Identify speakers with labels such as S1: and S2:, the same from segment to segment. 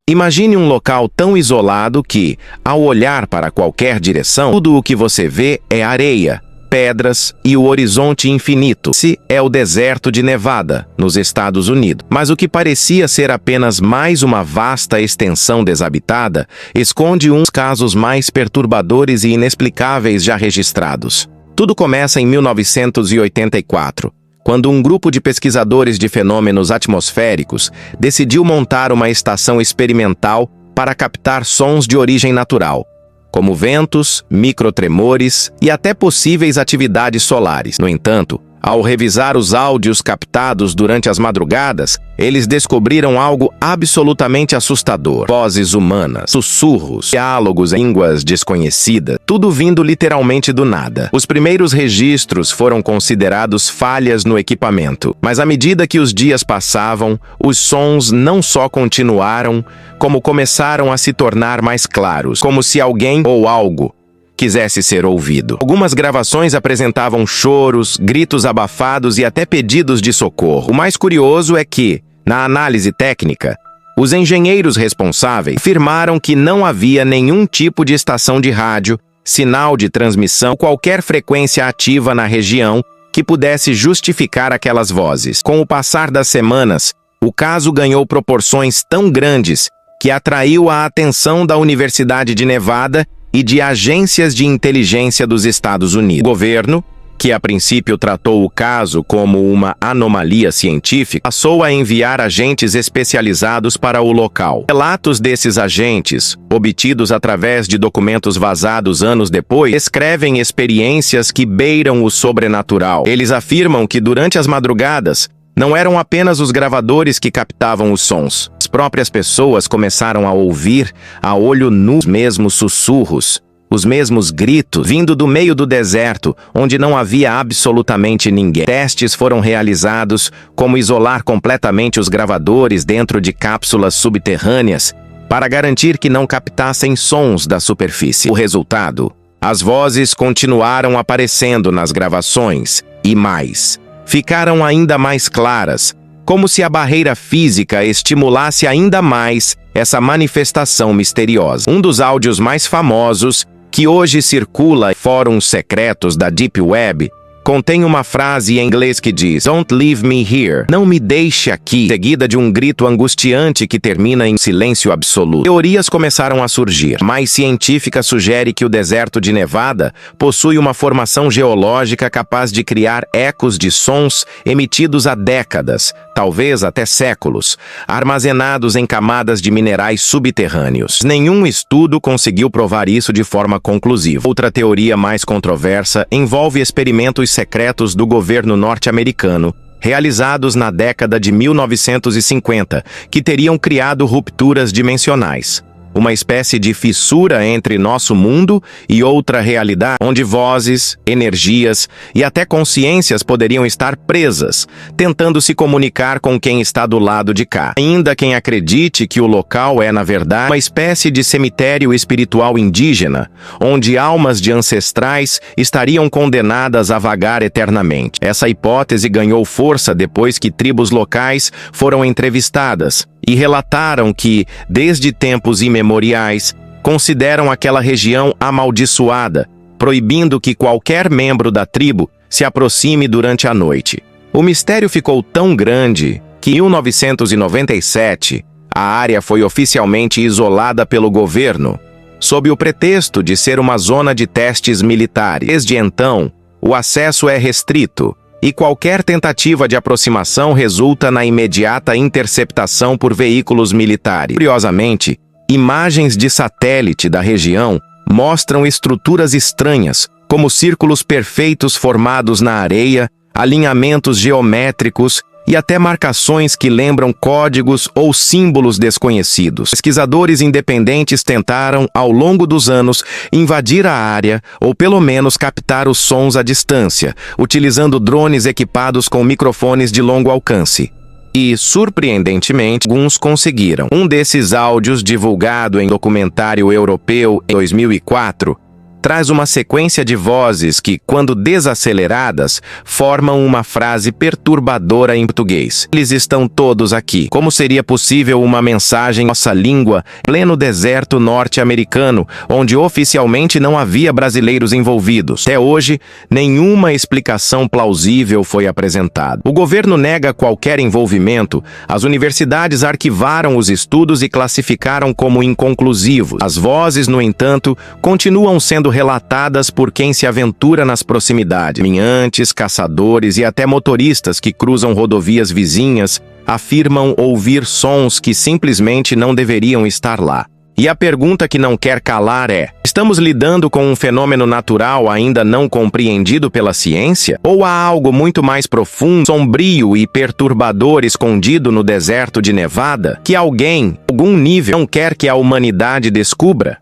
S1: Imagine um local tão isolado que, ao olhar para qualquer direção, tudo o que você vê é areia, pedras e o horizonte infinito. Esse é o deserto de Nevada, nos Estados Unidos. Mas o que parecia ser apenas mais uma vasta extensão desabitada, esconde uns casos mais perturbadores e inexplicáveis já registrados. Tudo começa em 1984, quando um grupo de pesquisadores de fenômenos atmosféricos decidiu montar uma estação experimental para captar sons de origem natural, como ventos, microtremores e até possíveis atividades solares. No entanto, ao revisar os áudios captados durante as madrugadas, eles descobriram algo absolutamente assustador. Vozes humanas, sussurros, diálogos em línguas desconhecidas, tudo vindo literalmente do nada. Os primeiros registros foram considerados falhas no equipamento, mas à medida que os dias passavam, os sons não só continuaram, como começaram a se tornar mais claros, como se alguém ou algo quisesse ser ouvido. Algumas gravações apresentavam choros, gritos abafados e até pedidos de socorro. O mais curioso é que, na análise técnica, os engenheiros responsáveis afirmaram que não havia nenhum tipo de estação de rádio, sinal de transmissão ou qualquer frequência ativa na região que pudesse justificar aquelas vozes. Com o passar das semanas, o caso ganhou proporções tão grandes que atraiu a atenção da Universidade de Nevada e de agências de inteligência dos Estados Unidos. O governo, que a princípio tratou o caso como uma anomalia científica, passou a enviar agentes especializados para o local. Relatos desses agentes, obtidos através de documentos vazados anos depois, descrevem experiências que beiram o sobrenatural. Eles afirmam que durante as madrugadas, não eram apenas os gravadores que captavam os sons. As próprias pessoas começaram a ouvir, a olho nu, os mesmos sussurros, os mesmos gritos, vindo do meio do deserto, onde não havia absolutamente ninguém. Testes foram realizados, como isolar completamente os gravadores dentro de cápsulas subterrâneas, para garantir que não captassem sons da superfície. O resultado? As vozes continuaram aparecendo nas gravações, e mais. Ficaram ainda mais claras, como se a barreira física estimulasse ainda mais essa manifestação misteriosa. Um dos áudios mais famosos, que hoje circula em fóruns secretos da Deep Web, contém uma frase em inglês que diz "Don't leave me here", não me deixe aqui, seguida de um grito angustiante que termina em silêncio absoluto. Teorias começaram a surgir. A mais científica sugere que o deserto de Nevada possui uma formação geológica capaz de criar ecos de sons emitidos há décadas, talvez até séculos, armazenados em camadas de minerais subterrâneos. Nenhum estudo conseguiu provar isso de forma conclusiva. Outra teoria mais controversa envolve experimentos secretos do governo norte-americano, realizados na década de 1950, que teriam criado rupturas dimensionais. Uma espécie de fissura entre nosso mundo e outra realidade, onde vozes, energias e até consciências poderiam estar presas, tentando se comunicar com quem está do lado de cá. Ainda quem acredite que o local é, na verdade, uma espécie de cemitério espiritual indígena, onde almas de ancestrais estariam condenadas a vagar eternamente. Essa hipótese ganhou força depois que tribos locais foram entrevistadas e relataram que, desde tempos imemoriais, consideram aquela região amaldiçoada, proibindo que qualquer membro da tribo se aproxime durante a noite. O mistério ficou tão grande que, em 1997, a área foi oficialmente isolada pelo governo, sob o pretexto de ser uma zona de testes militares. Desde então, o acesso é restrito, e qualquer tentativa de aproximação resulta na imediata interceptação por veículos militares. Curiosamente, imagens de satélite da região mostram estruturas estranhas, como círculos perfeitos formados na areia, alinhamentos geométricos e até marcações que lembram códigos ou símbolos desconhecidos. Pesquisadores independentes tentaram, ao longo dos anos, invadir a área ou pelo menos captar os sons à distância, utilizando drones equipados com microfones de longo alcance. E, surpreendentemente, alguns conseguiram. Um desses áudios, divulgado em documentário europeu em 2004, traz uma sequência de vozes que, quando desaceleradas, formam uma frase perturbadora em português. Eles estão todos aqui. Como seria possível uma mensagem em nossa língua, em pleno deserto norte-americano, onde oficialmente não havia brasileiros envolvidos? Até hoje, nenhuma explicação plausível foi apresentada. O governo nega qualquer envolvimento, as universidades arquivaram os estudos e classificaram como inconclusivos. As vozes, no entanto, continuam sendo relatadas por quem se aventura nas proximidades. Caminhantes, caçadores e até motoristas que cruzam rodovias vizinhas afirmam ouvir sons que simplesmente não deveriam estar lá. E a pergunta que não quer calar é: estamos lidando com um fenômeno natural ainda não compreendido pela ciência? Ou há algo muito mais profundo, sombrio e perturbador escondido no deserto de Nevada que alguém, algum nível, não quer que a humanidade descubra?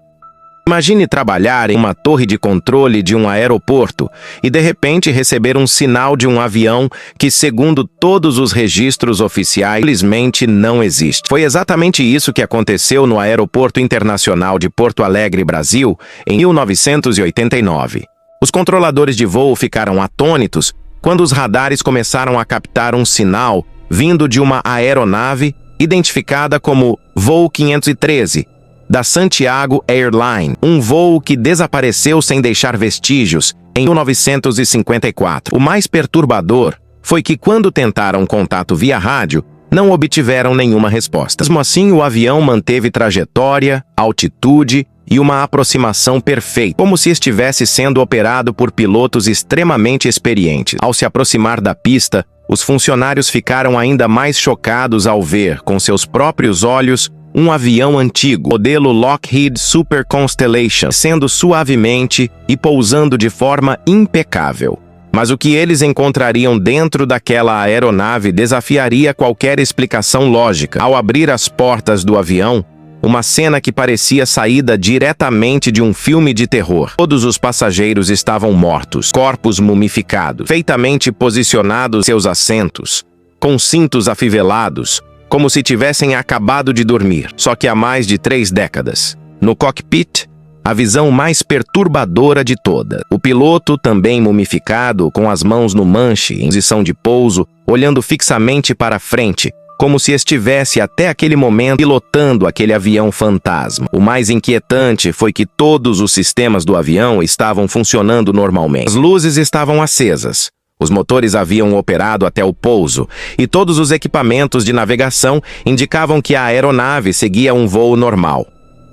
S1: Imagine trabalhar em uma torre de controle de um aeroporto e, de repente, receber um sinal de um avião que, segundo todos os registros oficiais, simplesmente não existe. Foi exatamente isso que aconteceu no Aeroporto Internacional de Porto Alegre, Brasil, em 1989. Os controladores de voo ficaram atônitos quando os radares começaram a captar um sinal vindo de uma aeronave identificada como Voo 513, da Santiago Airlines, um voo que desapareceu sem deixar vestígios em 1954. O mais perturbador foi que, quando tentaram contato via rádio, não obtiveram nenhuma resposta. Mesmo assim, o avião manteve trajetória, altitude e uma aproximação perfeita, como se estivesse sendo operado por pilotos extremamente experientes. Ao se aproximar da pista, os funcionários ficaram ainda mais chocados ao ver, com seus próprios olhos, um avião antigo, modelo Lockheed Super Constellation, descendo suavemente e pousando de forma impecável. Mas o que eles encontrariam dentro daquela aeronave desafiaria qualquer explicação lógica. Ao abrir as portas do avião, uma cena que parecia saída diretamente de um filme de terror. Todos os passageiros estavam mortos, corpos mumificados, perfeitamente posicionados em seus assentos, com cintos afivelados, como se tivessem acabado de dormir, só que há mais de 3 décadas. No cockpit, a visão mais perturbadora de toda. O piloto, também mumificado, com as mãos no manche, em posição de pouso, olhando fixamente para frente, como se estivesse até aquele momento pilotando aquele avião fantasma. O mais inquietante foi que todos os sistemas do avião estavam funcionando normalmente. As luzes estavam acesas. Os motores haviam operado até o pouso, e todos os equipamentos de navegação indicavam que a aeronave seguia um voo normal.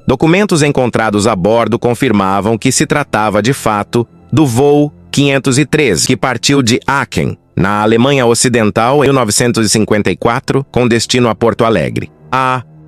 S1: Documentos encontrados a bordo confirmavam que se tratava, de fato, do voo 513, que partiu de Aachen, na Alemanha Ocidental, em 1954, com destino a Porto Alegre.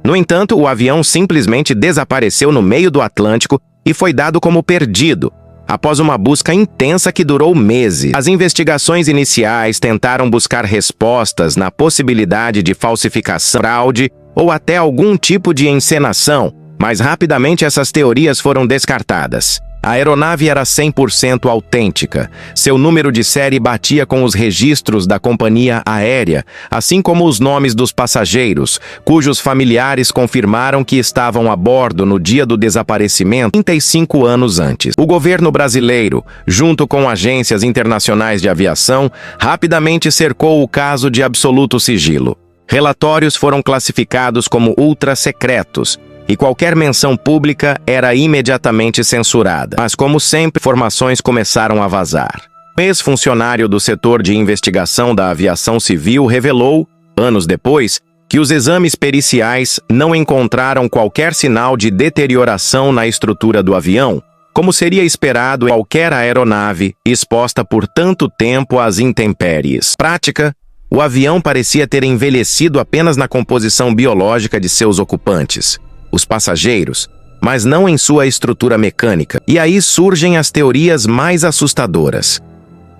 S1: No entanto, o avião simplesmente desapareceu no meio do Atlântico e foi dado como perdido, após uma busca intensa que durou meses. As investigações iniciais tentaram buscar respostas na possibilidade de falsificação, fraude ou até algum tipo de encenação, mas rapidamente essas teorias foram descartadas. A aeronave era 100% autêntica. Seu número de série batia com os registros da companhia aérea, assim como os nomes dos passageiros, cujos familiares confirmaram que estavam a bordo no dia do desaparecimento 35 anos antes. O governo brasileiro, junto com agências internacionais de aviação, rapidamente cercou o caso de absoluto sigilo. Relatórios foram classificados como ultra-secretos, e qualquer menção pública era imediatamente censurada. Mas, como sempre, informações começaram a vazar. Um ex-funcionário do setor de investigação da aviação civil revelou, anos depois, que os exames periciais não encontraram qualquer sinal de deterioração na estrutura do avião, como seria esperado em qualquer aeronave exposta por tanto tempo às intempéries. Prática, o avião parecia ter envelhecido apenas na composição biológica de seus ocupantes, os passageiros, mas não em sua estrutura mecânica. E aí surgem as teorias mais assustadoras.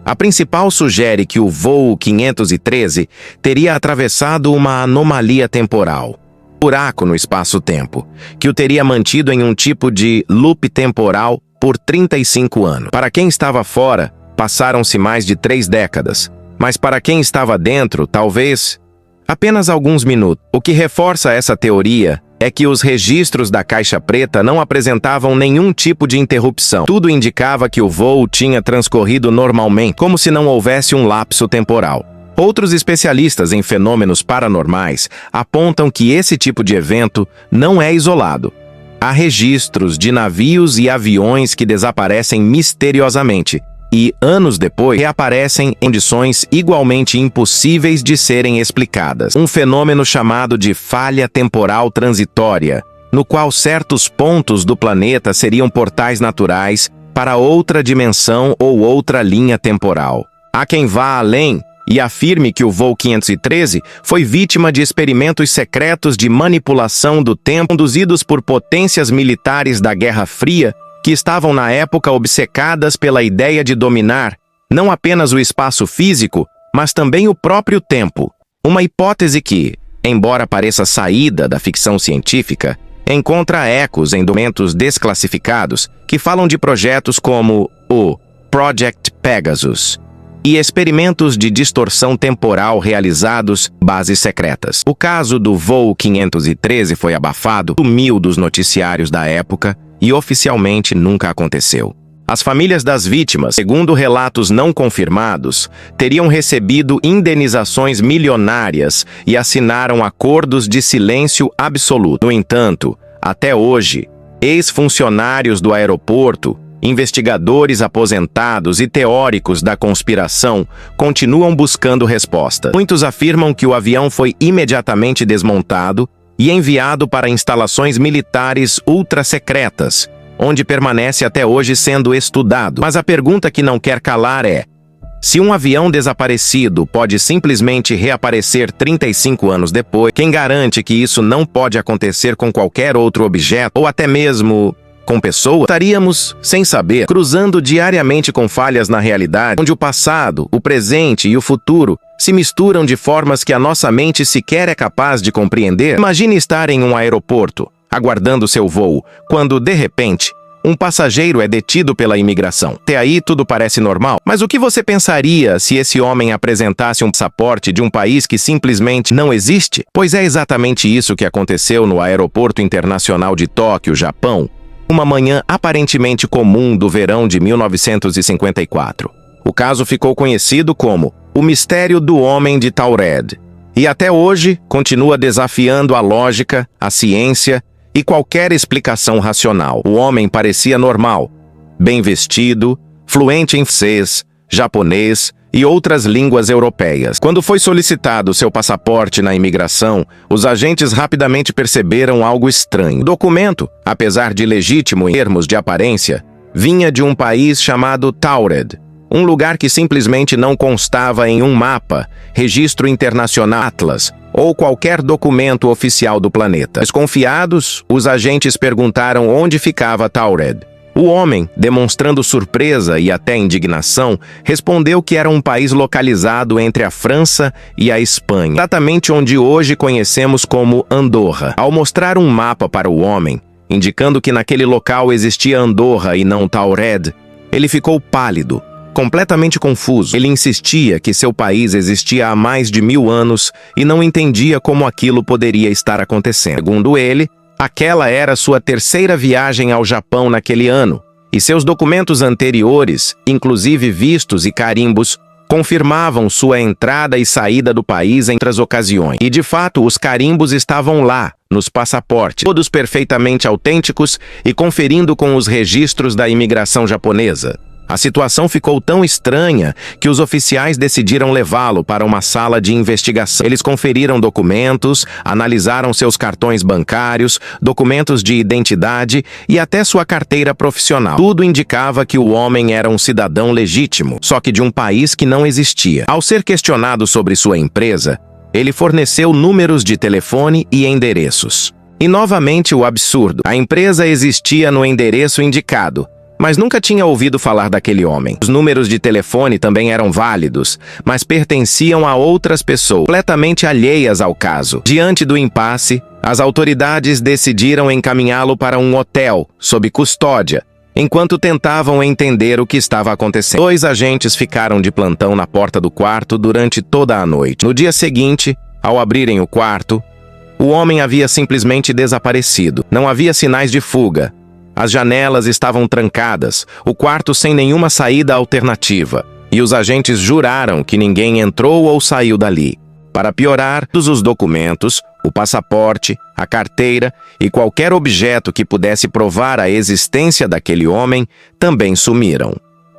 S1: A principal sugere que o voo 513 teria atravessado uma anomalia temporal, um buraco no espaço-tempo, que o teria mantido em um tipo de loop temporal por 35 anos. Para quem estava fora, passaram-se mais de 3 décadas, mas para quem estava dentro, talvez apenas alguns minutos. O que reforça essa teoria é que os registros da caixa preta não apresentavam nenhum tipo de interrupção. Tudo indicava que o voo tinha transcorrido normalmente, como se não houvesse um lapso temporal. Outros especialistas em fenômenos paranormais apontam que esse tipo de evento não é isolado. Há registros de navios e aviões que desaparecem misteriosamente e, anos depois, reaparecem em condições igualmente impossíveis de serem explicadas. Um fenômeno chamado de falha temporal transitória, no qual certos pontos do planeta seriam portais naturais para outra dimensão ou outra linha temporal. Há quem vá além e afirme que o voo 513 foi vítima de experimentos secretos de manipulação do tempo conduzidos por potências militares da Guerra Fria que estavam na época obcecadas pela ideia de dominar não apenas o espaço físico, mas também o próprio tempo. Uma hipótese que, embora pareça saída da ficção científica, encontra ecos em documentos desclassificados que falam de projetos como o Project Pegasus e experimentos de distorção temporal realizados em bases secretas. O caso do voo 513 foi abafado, sumiu dos noticiários da época e oficialmente nunca aconteceu. As famílias das vítimas, segundo relatos não confirmados, teriam recebido indenizações milionárias e assinaram acordos de silêncio absoluto. No entanto, até hoje, ex-funcionários do aeroporto, investigadores aposentados e teóricos da conspiração continuam buscando respostas. Muitos afirmam que o avião foi imediatamente desmontado e enviado para instalações militares ultra-secretas, onde permanece até hoje sendo estudado. Mas a pergunta que não quer calar é: se um avião desaparecido pode simplesmente reaparecer 35 anos depois, quem garante que isso não pode acontecer com qualquer outro objeto, ou até mesmo com pessoas? Estaríamos, sem saber, cruzando diariamente com falhas na realidade, onde o passado, o presente e o futuro se misturam de formas que a nossa mente sequer é capaz de compreender. Imagine estar em um aeroporto, aguardando seu voo, quando, de repente, um passageiro é detido pela imigração. Até aí tudo parece normal. Mas o que você pensaria se esse homem apresentasse um passaporte de um país que simplesmente não existe? Pois é exatamente isso que aconteceu no Aeroporto Internacional de Tóquio, Japão, uma manhã aparentemente comum do verão de 1954. O caso ficou conhecido como o Mistério do Homem de Taured, e até hoje continua desafiando a lógica, a ciência e qualquer explicação racional. O homem parecia normal, bem vestido, fluente em francês, japonês e outras línguas europeias. Quando foi solicitado seu passaporte na imigração, os agentes rapidamente perceberam algo estranho. O documento, apesar de legítimo em termos de aparência, vinha de um país chamado Taured, um lugar que simplesmente não constava em um mapa, registro internacional Atlas ou qualquer documento oficial do planeta. Desconfiados, os agentes perguntaram onde ficava Taured. O homem, demonstrando surpresa e até indignação, respondeu que era um país localizado entre a França e a Espanha, exatamente onde hoje conhecemos como Andorra. Ao mostrar um mapa para o homem, indicando que naquele local existia Andorra e não Taured, ele ficou pálido, completamente confuso. Ele insistia que seu país existia há mais de 1000 anos e não entendia como aquilo poderia estar acontecendo. Segundo ele, aquela era sua terceira viagem ao Japão naquele ano, e seus documentos anteriores, inclusive vistos e carimbos, confirmavam sua entrada e saída do país em outras ocasiões. E de fato, os carimbos estavam lá, nos passaportes, todos perfeitamente autênticos e conferindo com os registros da imigração japonesa. A situação ficou tão estranha que os oficiais decidiram levá-lo para uma sala de investigação. Eles conferiram documentos, analisaram seus cartões bancários, documentos de identidade e até sua carteira profissional. Tudo indicava que o homem era um cidadão legítimo, só que de um país que não existia. Ao ser questionado sobre sua empresa, ele forneceu números de telefone e endereços. E novamente o absurdo: a empresa existia no endereço indicado, mas nunca tinha ouvido falar daquele homem. Os números de telefone também eram válidos, mas pertenciam a outras pessoas, completamente alheias ao caso. Diante do impasse, as autoridades decidiram encaminhá-lo para um hotel, sob custódia, enquanto tentavam entender o que estava acontecendo. 2 agentes ficaram de plantão na porta do quarto durante toda a noite. No dia seguinte, ao abrirem o quarto, O homem havia simplesmente desaparecido. Não havia sinais de fuga. As janelas estavam trancadas, o quarto sem nenhuma saída alternativa, e os agentes juraram que ninguém entrou ou saiu dali. Para piorar, todos os documentos, o passaporte, a carteira e qualquer objeto que pudesse provar a existência daquele homem também sumiram.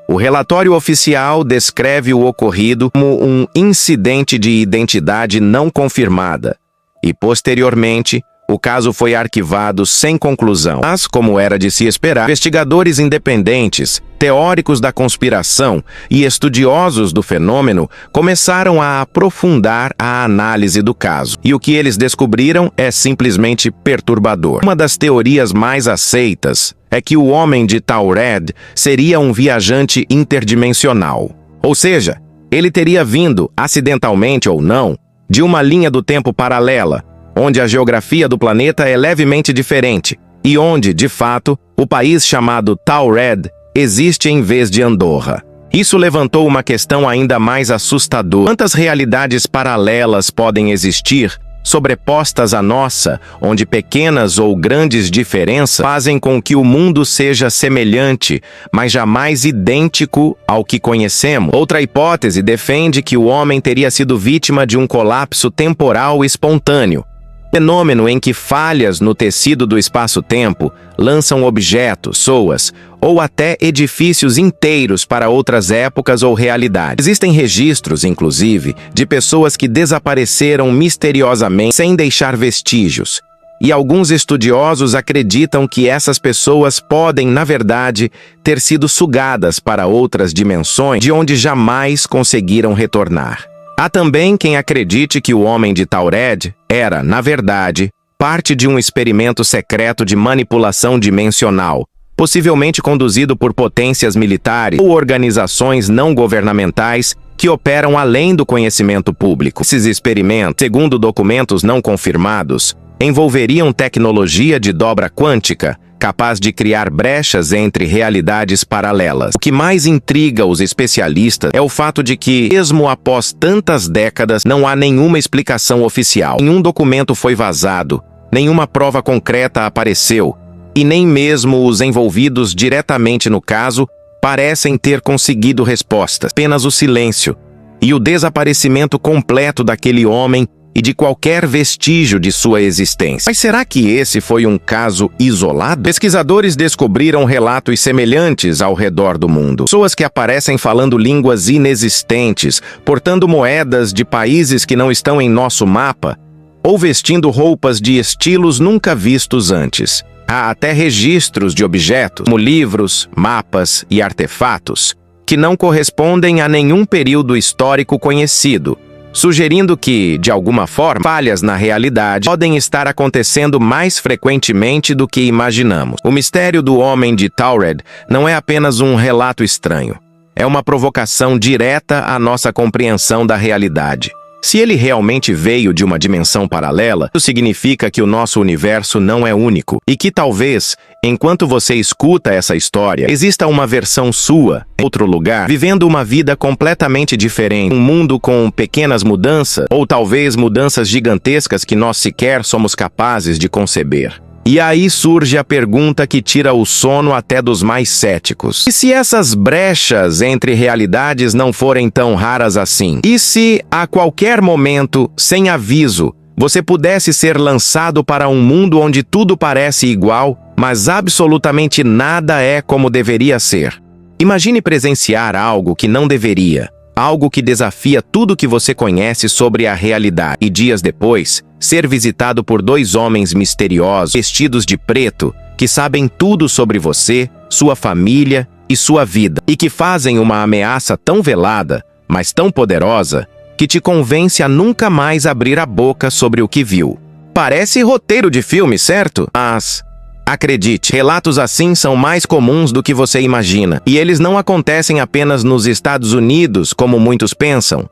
S1: O relatório oficial descreve o ocorrido como um incidente de identidade não confirmada e, posteriormente, o caso foi arquivado sem conclusão. Mas, como era de se esperar, investigadores independentes, teóricos da conspiração e estudiosos do fenômeno começaram a aprofundar a análise do caso. E o que eles descobriram é simplesmente perturbador. Uma das teorias mais aceitas é que o homem de Taured seria um viajante interdimensional. Ou seja, ele teria vindo, acidentalmente ou não, de uma linha do tempo paralela, onde a geografia do planeta é levemente diferente e onde, de fato, o país chamado Taured existe em vez de Andorra. Isso levantou uma questão ainda mais assustadora. Quantas realidades paralelas podem existir, sobrepostas à nossa, onde pequenas ou grandes diferenças fazem com que o mundo seja semelhante, mas jamais idêntico ao que conhecemos? Outra hipótese defende que o homem teria sido vítima de um colapso temporal espontâneo, fenômeno em que falhas no tecido do espaço-tempo lançam objetos, pessoas ou até edifícios inteiros para outras épocas ou realidades. Existem registros, inclusive, de pessoas que desapareceram misteriosamente sem deixar vestígios. E alguns estudiosos acreditam que essas pessoas podem, na verdade, ter sido sugadas para outras dimensões de onde jamais conseguiram retornar. Há também quem acredite que o homem de Taured era, na verdade, parte de um experimento secreto de manipulação dimensional, possivelmente conduzido por potências militares ou organizações não governamentais que operam além do conhecimento público. Esses experimentos, segundo documentos não confirmados, envolveriam tecnologia de dobra quântica, capaz de criar brechas entre realidades paralelas. O que mais intriga os especialistas é o fato de que, mesmo após tantas décadas, não há nenhuma explicação oficial. Nenhum documento foi vazado, nenhuma prova concreta apareceu, e nem mesmo os envolvidos diretamente no caso parecem ter conseguido respostas. Apenas o silêncio e o desaparecimento completo daquele homem e de qualquer vestígio de sua existência. Mas será que esse foi um caso isolado? Pesquisadores descobriram relatos semelhantes ao redor do mundo. Pessoas que aparecem falando línguas inexistentes, portando moedas de países que não estão em nosso mapa, ou vestindo roupas de estilos nunca vistos antes. Há até registros de objetos, como livros, mapas e artefatos, que não correspondem a nenhum período histórico conhecido, sugerindo que, de alguma forma, falhas na realidade podem estar acontecendo mais frequentemente do que imaginamos. O mistério do homem de Taured não é apenas um relato estranho. É uma provocação direta à nossa compreensão da realidade. Se ele realmente veio de uma dimensão paralela, isso significa que o nosso universo não é único e que talvez, enquanto você escuta essa história, exista uma versão sua, em outro lugar, vivendo uma vida completamente diferente, um mundo com pequenas mudanças ou talvez mudanças gigantescas que nós sequer somos capazes de conceber. E aí surge a pergunta que tira o sono até dos mais céticos. E se essas brechas entre realidades não forem tão raras assim? E se, a qualquer momento, sem aviso, você pudesse ser lançado para um mundo onde tudo parece igual, mas absolutamente nada é como deveria ser? Imagine presenciar algo que não deveria, algo que desafia tudo que você conhece sobre a realidade, e dias depois, ser visitado por dois homens misteriosos, vestidos de preto, que sabem tudo sobre você, sua família e sua vida, e que fazem uma ameaça tão velada, mas tão poderosa, que te convence a nunca mais abrir a boca sobre o que viu. Parece roteiro de filme, certo? Mas, acredite, relatos assim são mais comuns do que você imagina, e eles não acontecem apenas nos Estados Unidos, como muitos pensam.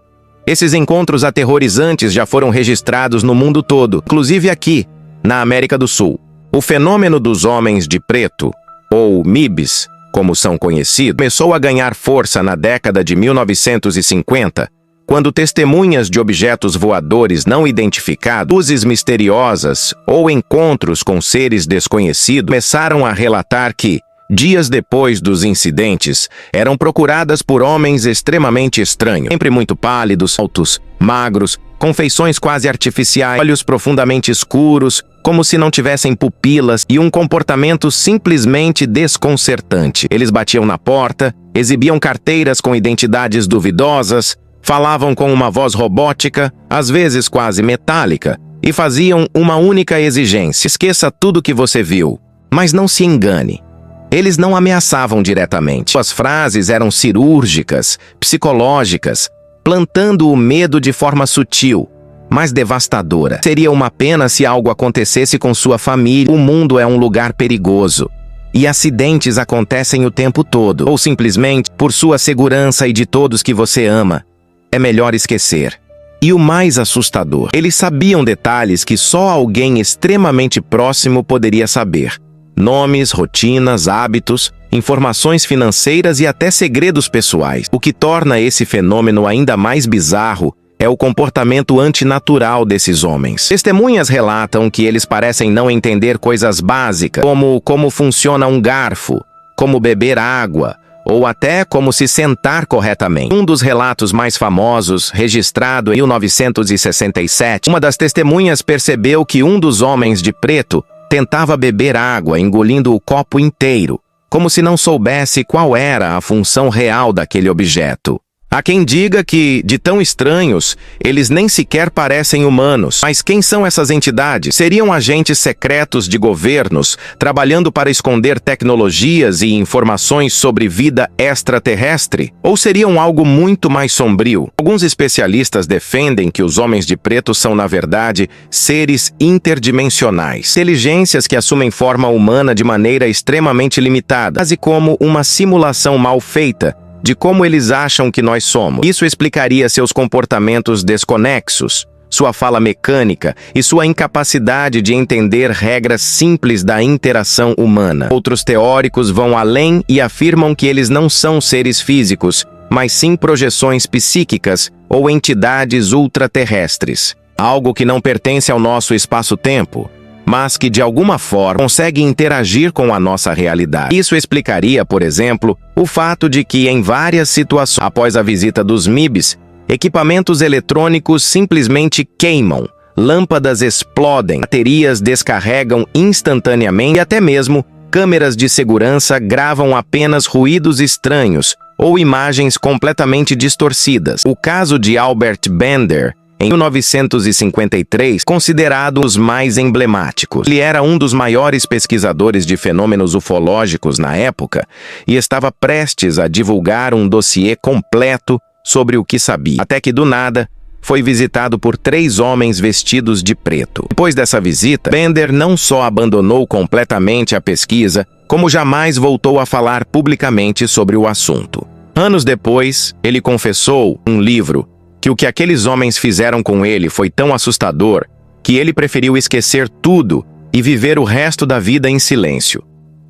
S1: Esses encontros aterrorizantes já foram registrados no mundo todo, inclusive aqui, na América do Sul. O fenômeno dos homens de preto, ou MIBs, como são conhecidos, começou a ganhar força na década de 1950, quando testemunhas de objetos voadores não identificados, luzes misteriosas ou encontros com seres desconhecidos começaram a relatar que, dias depois dos incidentes, eram procuradas por homens extremamente estranhos, sempre muito pálidos, altos, magros, com feições quase artificiais, olhos profundamente escuros, como se não tivessem pupilas, e um comportamento simplesmente desconcertante. Eles batiam na porta, exibiam carteiras com identidades duvidosas, falavam com uma voz robótica, às vezes quase metálica, e faziam uma única exigência: esqueça tudo que você viu, mas não se engane. Eles não ameaçavam diretamente. Suas frases eram cirúrgicas, psicológicas, plantando o medo de forma sutil, mas devastadora. Seria uma pena se algo acontecesse com sua família. O mundo é um lugar perigoso, e acidentes acontecem o tempo todo. Ou simplesmente, por sua segurança e de todos que você ama, é melhor esquecer. E o mais assustador, eles sabiam detalhes que só alguém extremamente próximo poderia saber. Nomes, rotinas, hábitos, informações financeiras e até segredos pessoais. O que torna esse fenômeno ainda mais bizarro é o comportamento antinatural desses homens. Testemunhas relatam que eles parecem não entender coisas básicas, como funciona um garfo, como beber água, ou até como se sentar corretamente. Um dos relatos mais famosos, registrado em 1967, uma das testemunhas percebeu que um dos homens de preto tentava beber água, engolindo o copo inteiro, como se não soubesse qual era a função real daquele objeto. Há quem diga que, de tão estranhos, eles nem sequer parecem humanos. Mas quem são essas entidades? Seriam agentes secretos de governos, trabalhando para esconder tecnologias e informações sobre vida extraterrestre? Ou seriam algo muito mais sombrio? Alguns especialistas defendem que os homens de preto são, na verdade, seres interdimensionais. Inteligências que assumem forma humana de maneira extremamente limitada, quase como uma simulação mal feita de como eles acham que nós somos. Isso explicaria seus comportamentos desconexos, sua fala mecânica e sua incapacidade de entender regras simples da interação humana. Outros teóricos vão além e afirmam que eles não são seres físicos, mas sim projeções psíquicas ou entidades ultraterrestres. Algo que não pertence ao nosso espaço-tempo, mas que de alguma forma consegue interagir com a nossa realidade. Isso explicaria, por exemplo, o fato de que em várias situações, após a visita dos MIBs, equipamentos eletrônicos simplesmente queimam, lâmpadas explodem, baterias descarregam instantaneamente e até mesmo câmeras de segurança gravam apenas ruídos estranhos ou imagens completamente distorcidas. O caso de Albert Bender, em 1953, considerado um dos mais emblemáticos. Ele era um dos maiores pesquisadores de fenômenos ufológicos na época e estava prestes a divulgar um dossiê completo sobre o que sabia. Até que, do nada, foi visitado por 3 homens vestidos de preto. Depois dessa visita, Bender não só abandonou completamente a pesquisa, como jamais voltou a falar publicamente sobre o assunto. Anos depois, ele confessou em um livro que o que aqueles homens fizeram com ele foi tão assustador que ele preferiu esquecer tudo e viver o resto da vida em silêncio.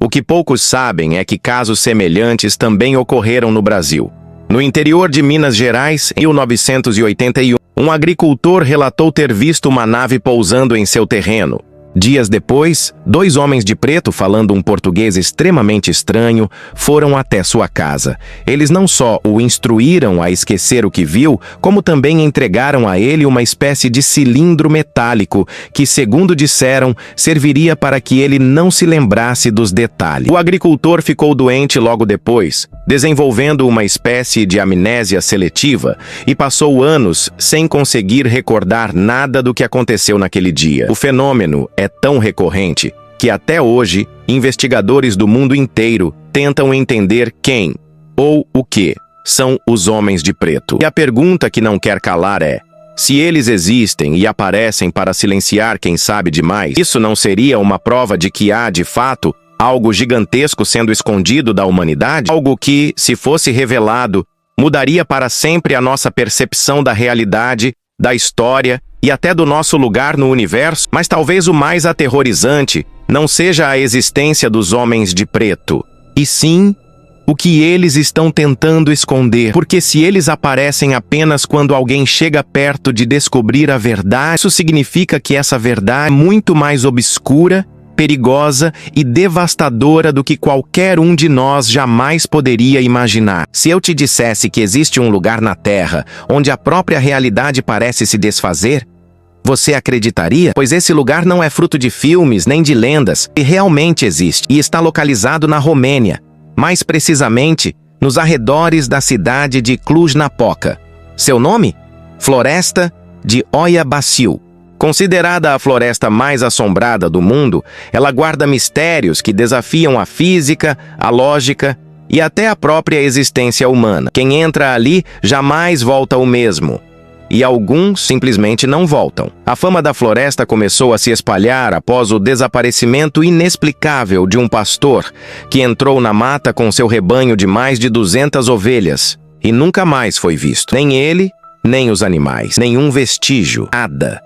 S1: O que poucos sabem é que casos semelhantes também ocorreram no Brasil. No interior de Minas Gerais, em 1981, um agricultor relatou ter visto uma nave pousando em seu terreno. Dias depois, 2 homens de preto, falando um português extremamente estranho, foram até sua casa. Eles não só o instruíram a esquecer o que viu, como também entregaram a ele uma espécie de cilindro metálico que, segundo disseram, serviria para que ele não se lembrasse dos detalhes. O agricultor ficou doente logo depois, desenvolvendo uma espécie de amnésia seletiva, e passou anos sem conseguir recordar nada do que aconteceu naquele dia. O fenômeno é tão recorrente que até hoje investigadores do mundo inteiro tentam entender quem ou o que são os homens de preto. E a pergunta que não quer calar é: se eles existem e aparecem para silenciar quem sabe demais, isso não seria uma prova de que há, de fato, algo gigantesco sendo escondido da humanidade? Algo que, se fosse revelado, mudaria para sempre a nossa percepção da realidade, da história e até do nosso lugar no universo? Mas talvez o mais aterrorizante não seja a existência dos homens de preto, e sim o que eles estão tentando esconder. Porque se eles aparecem apenas quando alguém chega perto de descobrir a verdade, isso significa que essa verdade é muito mais obscura, perigosa e devastadora do que qualquer um de nós jamais poderia imaginar. Se eu te dissesse que existe um lugar na Terra onde a própria realidade parece se desfazer, você acreditaria? Pois esse lugar não é fruto de filmes nem de lendas, e realmente existe, e está localizado na Romênia, mais precisamente nos arredores da cidade de Cluj-Napoca. Seu nome? Floresta de Oia Baciu. Considerada a floresta mais assombrada do mundo, ela guarda mistérios que desafiam a física, a lógica e até a própria existência humana. Quem entra ali jamais volta o mesmo. E alguns simplesmente não voltam. A fama da floresta começou a se espalhar após o desaparecimento inexplicável de um pastor que entrou na mata com seu rebanho de mais de 200 ovelhas e nunca mais foi visto. Nem ele, nem os animais, nenhum vestígio, nada.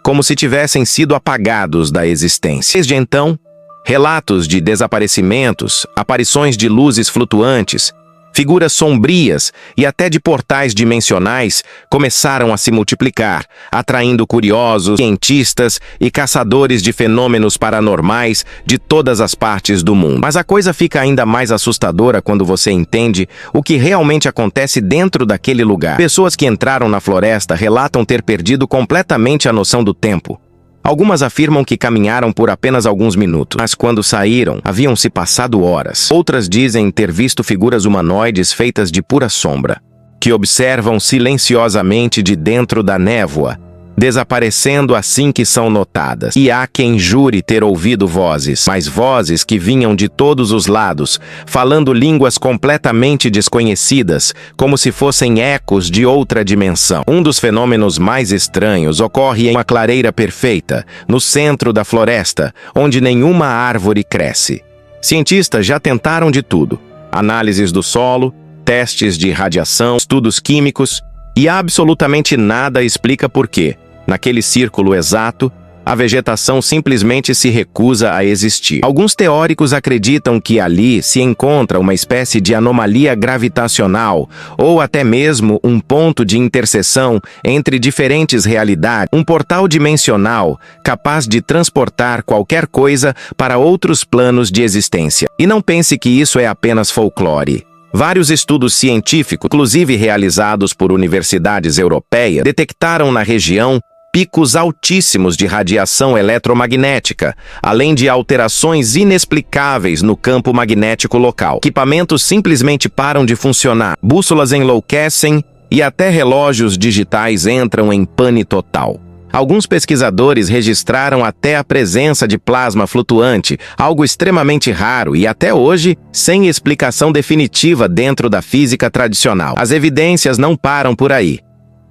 S1: Como se tivessem sido apagados da existência. Desde então, relatos de desaparecimentos, aparições de luzes flutuantes, figuras sombrias e até de portais dimensionais começaram a se multiplicar, atraindo curiosos, cientistas e caçadores de fenômenos paranormais de todas as partes do mundo. Mas a coisa fica ainda mais assustadora quando você entende o que realmente acontece dentro daquele lugar. Pessoas que entraram na floresta relatam ter perdido completamente a noção do tempo. Algumas afirmam que caminharam por apenas alguns minutos, mas quando saíram, haviam se passado horas. Outras dizem ter visto figuras humanoides feitas de pura sombra, que observam silenciosamente de dentro da névoa, desaparecendo assim que são notadas. E há quem jure ter ouvido vozes, mas vozes que vinham de todos os lados, falando línguas completamente desconhecidas, como se fossem ecos de outra dimensão. Um dos fenômenos mais estranhos ocorre em uma clareira perfeita, no centro da floresta, onde nenhuma árvore cresce. Cientistas já tentaram de tudo: análises do solo, testes de radiação, estudos químicos, e absolutamente nada explica por quê, naquele círculo exato, a vegetação simplesmente se recusa a existir. Alguns teóricos acreditam que ali se encontra uma espécie de anomalia gravitacional ou até mesmo um ponto de interseção entre diferentes realidades, um portal dimensional capaz de transportar qualquer coisa para outros planos de existência. E não pense que isso é apenas folclore. Vários estudos científicos, inclusive realizados por universidades europeias, detectaram na região picos altíssimos de radiação eletromagnética, além de alterações inexplicáveis no campo magnético local. Equipamentos simplesmente param de funcionar, bússolas enlouquecem e até relógios digitais entram em pane total. Alguns pesquisadores registraram até a presença de plasma flutuante, algo extremamente raro e até hoje sem explicação definitiva dentro da física tradicional. As evidências não param por aí.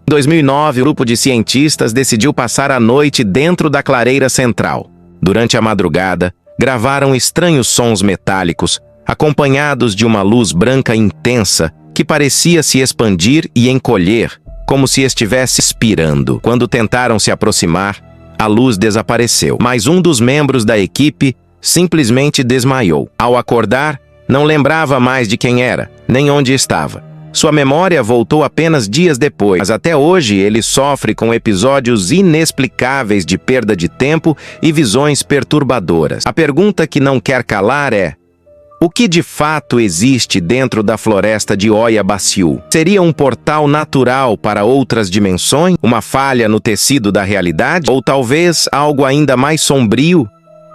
S1: Em 2009, um grupo de cientistas decidiu passar a noite dentro da clareira central. Durante a madrugada, gravaram estranhos sons metálicos, acompanhados de uma luz branca intensa que parecia se expandir e encolher, como se estivesse expirando. Quando tentaram se aproximar, a luz desapareceu. Mas um dos membros da equipe simplesmente desmaiou. Ao acordar, não lembrava mais de quem era, nem onde estava. Sua memória voltou apenas dias depois, mas até hoje ele sofre com episódios inexplicáveis de perda de tempo e visões perturbadoras. A pergunta que não quer calar é: o que de fato existe dentro da floresta de Oia Baciu? Seria um portal natural para outras dimensões? Uma falha no tecido da realidade? Ou talvez algo ainda mais sombrio,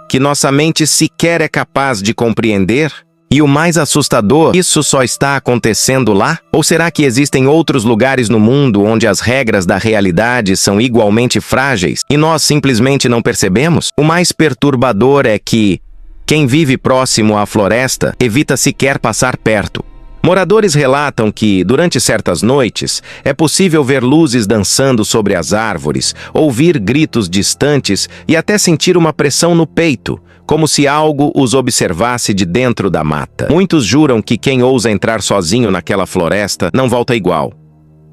S1: que nossa mente sequer é capaz de compreender? E o mais assustador, isso só está acontecendo lá? Ou será que existem outros lugares no mundo onde as regras da realidade são igualmente frágeis e nós simplesmente não percebemos? O mais perturbador é que quem vive próximo à floresta evita sequer passar perto. Moradores relatam que, durante certas noites, é possível ver luzes dançando sobre as árvores, ouvir gritos distantes e até sentir uma pressão no peito, como se algo os observasse de dentro da mata. Muitos juram que quem ousa entrar sozinho naquela floresta não volta igual.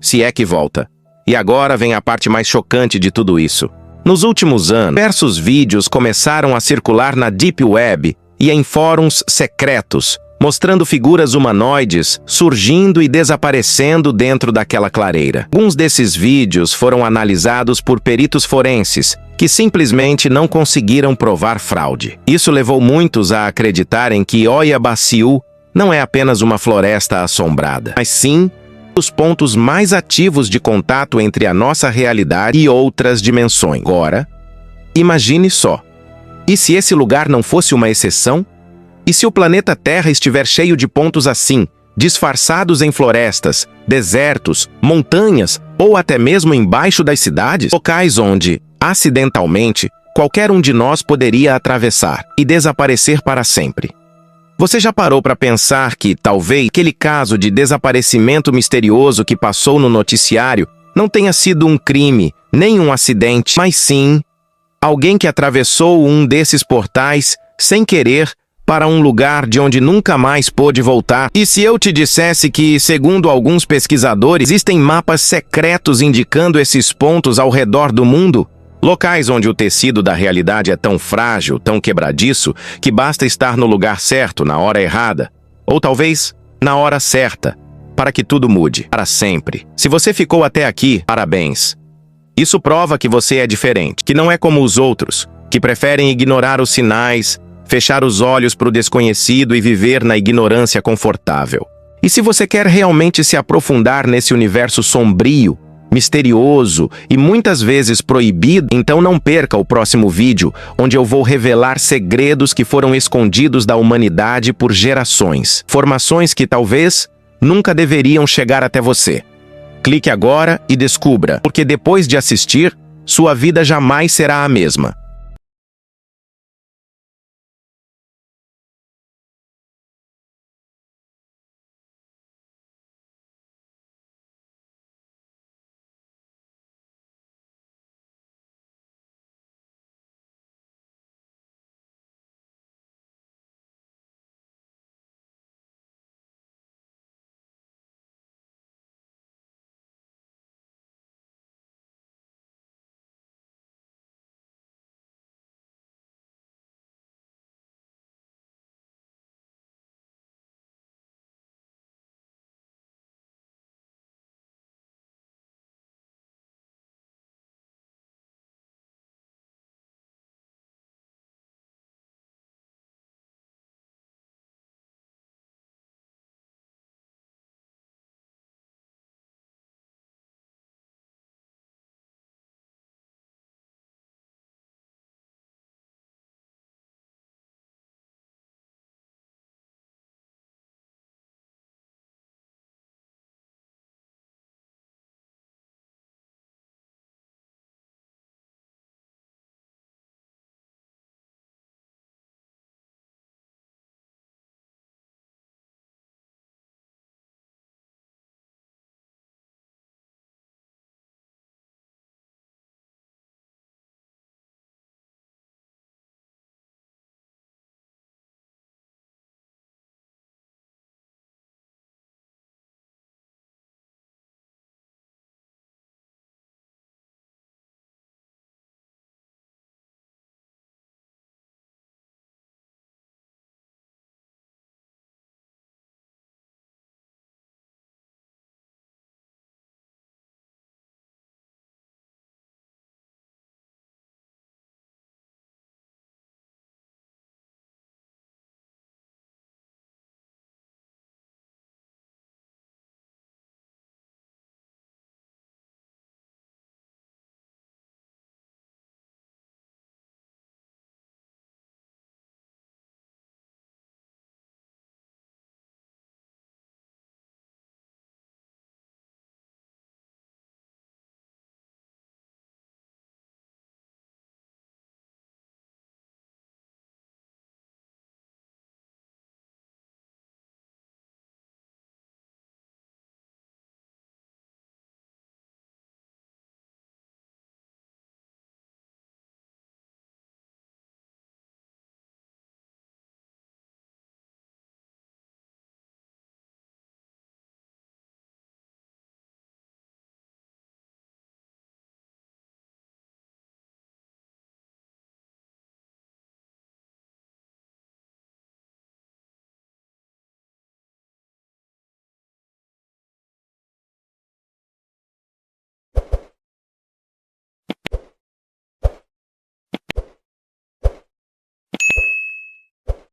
S1: Se é que volta. E agora vem a parte mais chocante de tudo isso. Nos últimos anos, diversos vídeos começaram a circular na Deep Web e em fóruns secretos, mostrando figuras humanoides surgindo e desaparecendo dentro daquela clareira. Alguns desses vídeos foram analisados por peritos forenses, que simplesmente não conseguiram provar fraude. Isso levou muitos a acreditarem que Oya Baciu não é apenas uma floresta assombrada, mas sim os pontos mais ativos de contato entre a nossa realidade e outras dimensões. Agora, imagine só. E se esse lugar não fosse uma exceção? E se o planeta Terra estiver cheio de pontos assim, disfarçados em florestas, desertos, montanhas ou até mesmo embaixo das cidades? Locais onde, acidentalmente, qualquer um de nós poderia atravessar e desaparecer para sempre. Você já parou para pensar que, talvez, aquele caso de desaparecimento misterioso que passou no noticiário não tenha sido um crime, nem um acidente, mas sim alguém que atravessou um desses portais sem querer para um lugar de onde nunca mais pôde voltar? E se eu te dissesse que, segundo alguns pesquisadores, existem mapas secretos indicando esses pontos ao redor do mundo? Locais onde o tecido da realidade é tão frágil, tão quebradiço, que basta estar no lugar certo, na hora errada, ou talvez na hora certa, para que tudo mude para sempre. Se você ficou até aqui, parabéns. Isso prova que você é diferente, que não é como os outros, que preferem ignorar os sinais, fechar os olhos para o desconhecido e viver na ignorância confortável. E se você quer realmente se aprofundar nesse universo sombrio, misterioso e muitas vezes proibido, então não perca o próximo vídeo, onde eu vou revelar segredos que foram escondidos da humanidade por gerações. Informações que talvez nunca deveriam chegar até você. Clique agora e descubra, porque depois de assistir, sua vida jamais será a mesma.